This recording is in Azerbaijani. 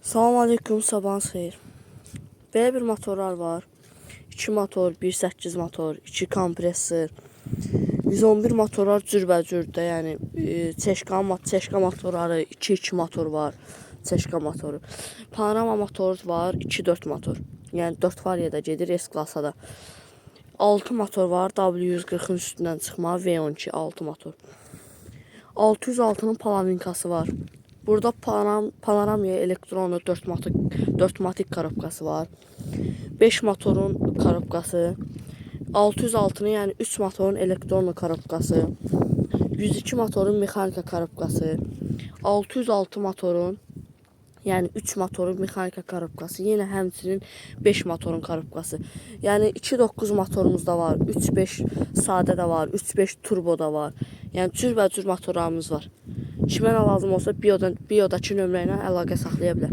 Salam aleyküm, sabahınız xeyir. Belə bir motorlar var. 2 motor, 1.8 motor, 2 kompresor. 111 motorlar cürbəcürdə, yəni çeşka motorları, 2.2 motor var. Çeşka motoru. Panorama motor var, 2.4 motor. Yəni 4 variyada gedir S-klasa da. 6 motor var, W140-ın üstündən çıxma, V12 6 motor. 606-nın palavinkası var. Burada panoramaya elektronu 4 matik korobkası var. 5 motorun korobkası. 606'nın yəni 3 motorun elektronlu korobkası. 102 motorun mexanika korobkası. 606 motorun yəni 3 motorun mexanika korobkası. Yenə həmçinin 5 motorun korobkası. Yəni 2.9 motorumuz da var. 3.5 sadə də var. 3.5 turbo da var. Yəni cürbəcür motorlarımız var. Kimə lazım olsa biodakı nömrə ilə əlaqə saxlaya bilər.